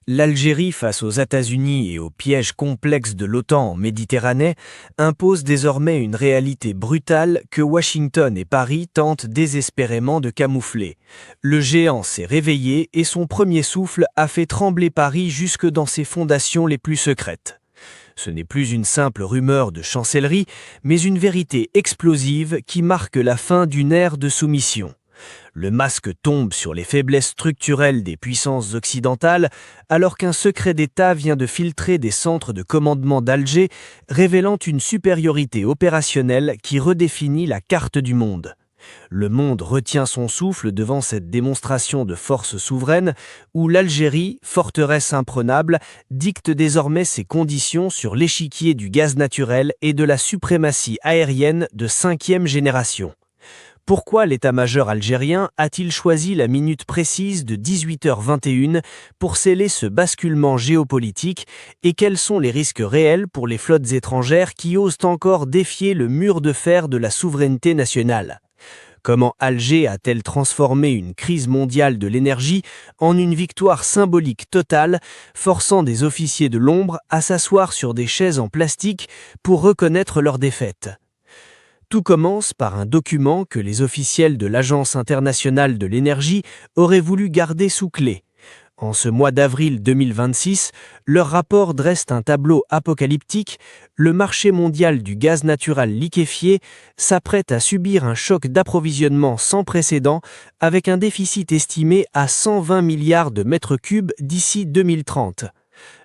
L'Algérie, face aux États-Unis et aux pièges complexes de l'OTAN en Méditerranée, impose désormais une réalité brutale que Washington et Paris tentent désespérément de camoufler. Le géant s'est réveillé et son premier souffle a fait trembler Paris jusque dans ses fondations les plus secrètes. Ce n'est plus une simple rumeur de chancellerie, mais une vérité explosive qui marque la fin d'une ère de soumission. Le masque tombe sur les faiblesses structurelles des puissances occidentales, alors qu'un secret d'État vient de filtrer des centres de commandement d'Alger, révélant une supériorité opérationnelle qui redéfinit la carte du monde. Le monde retient son souffle devant cette démonstration de force souveraine où l'Algérie, forteresse imprenable, dicte désormais ses conditions sur l'échiquier du gaz naturel et de la suprématie aérienne de 5e génération. Pourquoi l'état-major algérien a-t-il choisi la minute précise de 18h21 pour sceller ce basculement géopolitique et quels sont les risques réels pour les flottes étrangères qui osent encore défier le mur de fer de la souveraineté nationale ? Comment Alger a-t-elle transformé une crise mondiale de l'énergie en une victoire symbolique totale, forçant des officiers de l'ombre à s'asseoir sur des chaises en plastique pour reconnaître leur défaite ? Tout commence par un document que les officiels de l'Agence internationale de l'énergie auraient voulu garder sous clé. En ce mois d'avril 2026, leur rapport dresse un tableau apocalyptique. Le marché mondial du gaz naturel liquéfié s'apprête à subir un choc d'approvisionnement sans précédent avec un déficit estimé à 120 milliards de mètres cubes d'ici 2030.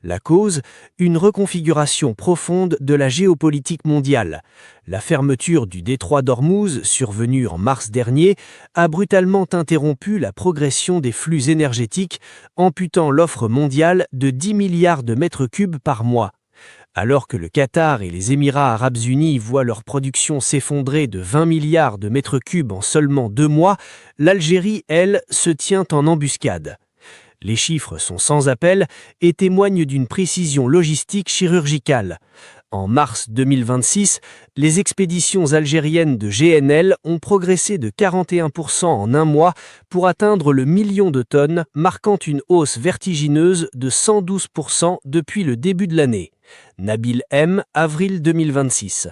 La cause, une reconfiguration profonde de la géopolitique mondiale. La fermeture du détroit d'Ormuz, survenue en mars dernier, a brutalement interrompu la progression des flux énergétiques, amputant l'offre mondiale de 10 milliards de mètres cubes par mois. Alors que le Qatar et les Émirats arabes unis voient leur production s'effondrer de 20 milliards de mètres cubes en seulement 2 mois, l'Algérie, elle, se tient en embuscade. Les chiffres sont sans appel et témoignent d'une précision logistique chirurgicale. En mars 2026, les expéditions algériennes de GNL ont progressé de 41% en un mois pour atteindre le million de tonnes, marquant une hausse vertigineuse de 112% depuis le début de l'année. Nabil M, avril 2026.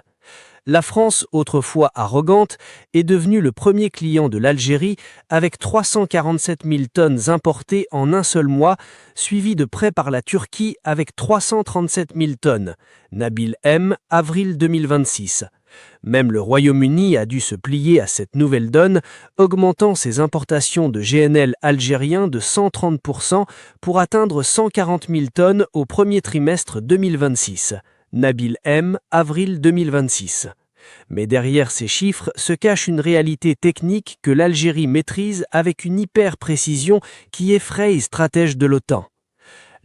La France, autrefois arrogante, est devenue le premier client de l'Algérie avec 347 000 tonnes importées en un seul mois, suivi de près par la Turquie avec 337 000 tonnes. Nabil M, avril 2026. Même le Royaume-Uni a dû se plier à cette nouvelle donne, augmentant ses importations de GNL algérien de 130% pour atteindre 140 000 tonnes au premier trimestre 2026. Nabil M, avril 2026. Mais derrière ces chiffres se cache une réalité technique que l'Algérie maîtrise avec une hyper-précision qui effraie les stratèges de l'OTAN.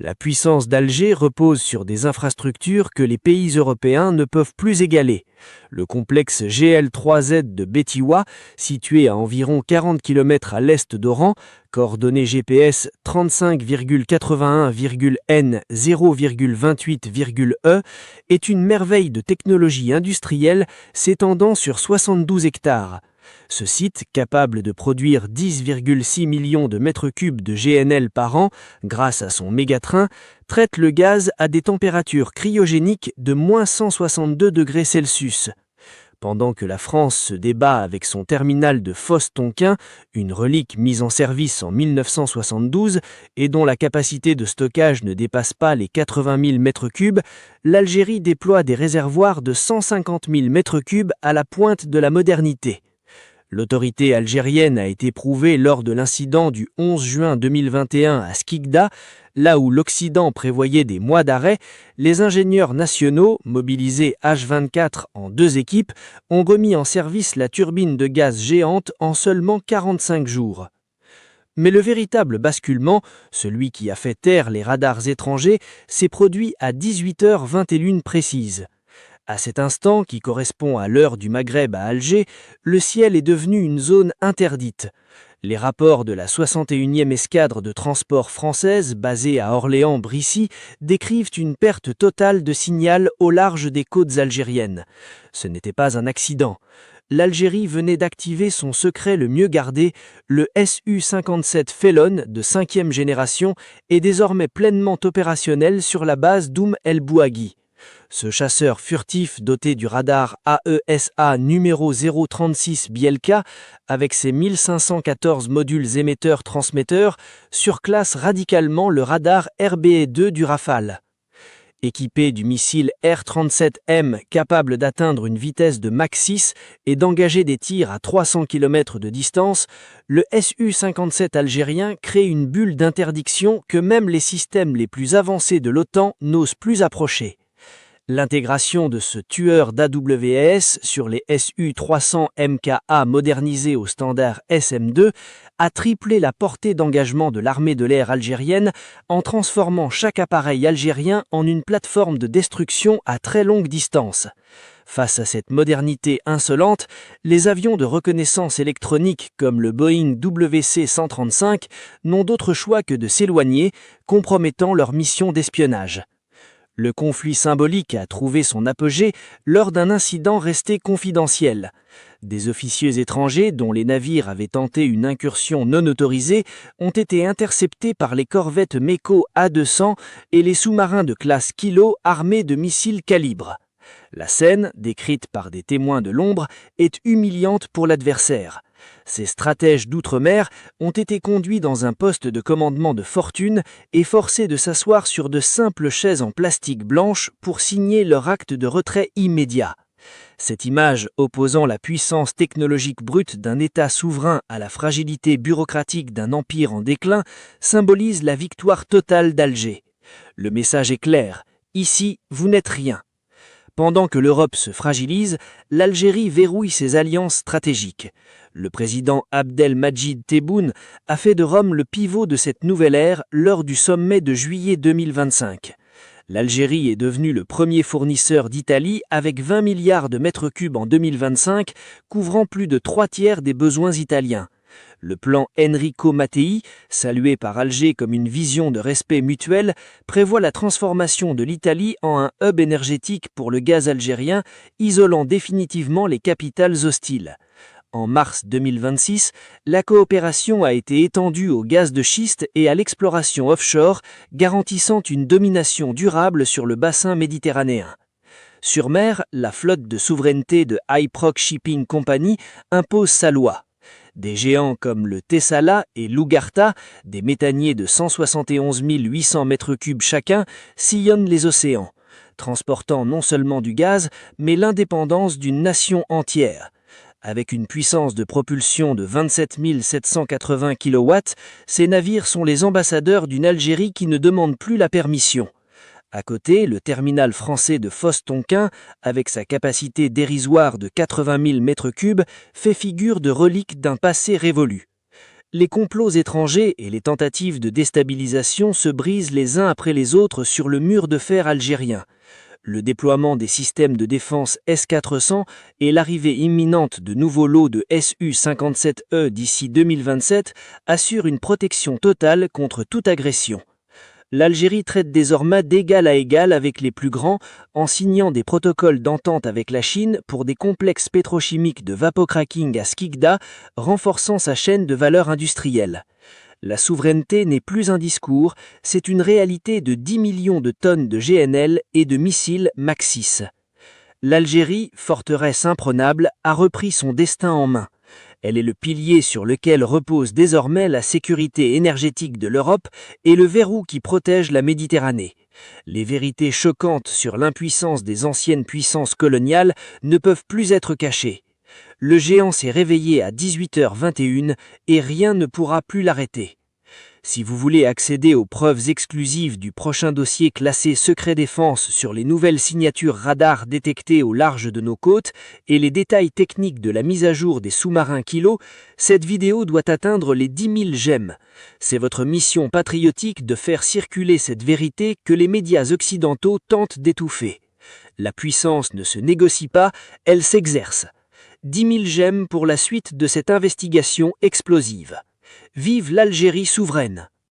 La puissance d'Alger repose sur des infrastructures que les pays européens ne peuvent plus égaler. Le complexe GL3Z de Betiwa, situé à environ 40 km à l'est d'Oran, coordonnées GPS 35,81,N 0,28,E, est une merveille de technologie industrielle s'étendant sur 72 hectares. Ce site, capable de produire 10,6 millions de mètres cubes de GNL par an grâce à son mégatrain, traite le gaz à des températures cryogéniques de moins 162 degrés Celsius. Pendant que la France se débat avec son terminal de Fos-Tonquin, une relique mise en service en 1972 et dont la capacité de stockage ne dépasse pas les 80 000 mètres cubes, l'Algérie déploie des réservoirs de 150 000 mètres cubes à la pointe de la modernité. L'autorité algérienne a été prouvée lors de l'incident du 11 juin 2021 à Skikda, là où l'Occident prévoyait des mois d'arrêt. Les ingénieurs nationaux, mobilisés H24 en 2 équipes, ont remis en service la turbine de gaz géante en seulement 45 jours. Mais le véritable basculement, celui qui a fait taire les radars étrangers, s'est produit à 18h21 précise. À cet instant, qui correspond à l'heure du Maghreb à Alger, le ciel est devenu une zone interdite. Les rapports de la 61e escadre de transport française, basée à Orléans-Brissy, décrivent une perte totale de signal au large des côtes algériennes. Ce n'était pas un accident. l'Algérie venait d'activer son secret le mieux gardé, le Su-57 Felon de 5e génération est désormais pleinement opérationnel sur la base d'Oum el-Bouaghi. Ce chasseur furtif doté du radar AESA numéro 036 Bielka avec ses 1514 modules émetteurs-transmetteurs surclasse radicalement le radar RBE-2 du Rafale. Équipé du missile R-37M capable d'atteindre une vitesse de Mach 6 et d'engager des tirs à 300 km de distance, le Su-57 algérien crée une bulle d'interdiction que même les systèmes les plus avancés de l'OTAN n'osent plus approcher. L'intégration de ce tueur d'AWS sur les Su-300 MKA modernisés au standard SM2 a triplé la portée d'engagement de l'armée de l'air algérienne en transformant chaque appareil algérien en une plateforme de destruction à très longue distance. Face à cette modernité insolente, les avions de reconnaissance électronique comme le Boeing WC-135 n'ont d'autre choix que de s'éloigner, compromettant leur mission d'espionnage. Le conflit symbolique a trouvé son apogée lors d'un incident resté confidentiel. Des officiers étrangers dont les navires avaient tenté une incursion non autorisée ont été interceptés par les corvettes MEKO A-200 et les sous-marins de classe Kilo armés de missiles calibre. La scène, décrite par des témoins de l'ombre, est humiliante pour l'adversaire. Ces stratèges d'outre-mer ont été conduits dans un poste de commandement de fortune et forcés de s'asseoir sur de simples chaises en plastique blanche pour signer leur acte de retrait immédiat. Cette image opposant la puissance technologique brute d'un État souverain à la fragilité bureaucratique d'un empire en déclin symbolise la victoire totale d'Alger. Le message est clair, ici vous n'êtes rien. Pendant que l'Europe se fragilise, l'Algérie verrouille ses alliances stratégiques. Le président Abdelmadjid Tebboune a fait de Rome le pivot de cette nouvelle ère lors du sommet de juillet 2025. L'Algérie est devenue le premier fournisseur d'Italie avec 20 milliards de mètres cubes en 2025, couvrant plus de 3/3 des besoins italiens. Le plan Enrico Mattei, salué par Alger comme une vision de respect mutuel, prévoit la transformation de l'Italie en un hub énergétique pour le gaz algérien, isolant définitivement les capitales hostiles. En mars 2026, la coopération a été étendue au gaz de schiste et à l'exploration offshore, garantissant une domination durable sur le bassin méditerranéen. Sur mer, la flotte de souveraineté de Hyproc Shipping Company impose sa loi. Des géants comme le Tessala et l'Ougarta, des méthaniers de 171 800 m3 chacun, sillonnent les océans, transportant non seulement du gaz, mais l'indépendance d'une nation entière. Avec une puissance de propulsion de 27 780 kW, ces navires sont les ambassadeurs d'une Algérie qui ne demande plus la permission. À côté, le terminal français de Fos-Tonquin, avec sa capacité dérisoire de 80 000 m3, fait figure de relique d'un passé révolu. Les complots étrangers et les tentatives de déstabilisation se brisent les uns après les autres sur le mur de fer algérien. Le déploiement des systèmes de défense S-400 et l'arrivée imminente de nouveaux lots de Su-57E d'ici 2027 assurent une protection totale contre toute agression. L'Algérie traite désormais d'égal à égal avec les plus grands en signant des protocoles d'entente avec la Chine pour des complexes pétrochimiques de vapocracking à Skikda, renforçant sa chaîne de valeur industrielle. La souveraineté n'est plus un discours, c'est une réalité de 10 millions de tonnes de GNL et de missiles Mach 6. L'Algérie, forteresse imprenable, a repris son destin en main. Elle est le pilier sur lequel repose désormais la sécurité énergétique de l'Europe et le verrou qui protège la Méditerranée. Les vérités choquantes sur l'impuissance des anciennes puissances coloniales ne peuvent plus être cachées. Le géant s'est réveillé à 18h21 et rien ne pourra plus l'arrêter. Si vous voulez accéder aux preuves exclusives du prochain dossier classé secret défense sur les nouvelles signatures radar détectées au large de nos côtes et les détails techniques de la mise à jour des sous-marins Kilo, cette vidéo doit atteindre les 10 000 j'aime. C'est votre mission patriotique de faire circuler cette vérité que les médias occidentaux tentent d'étouffer. La puissance ne se négocie pas, elle s'exerce. 10 000 j'aime pour la suite de cette investigation explosive. Vive l'Algérie souveraine!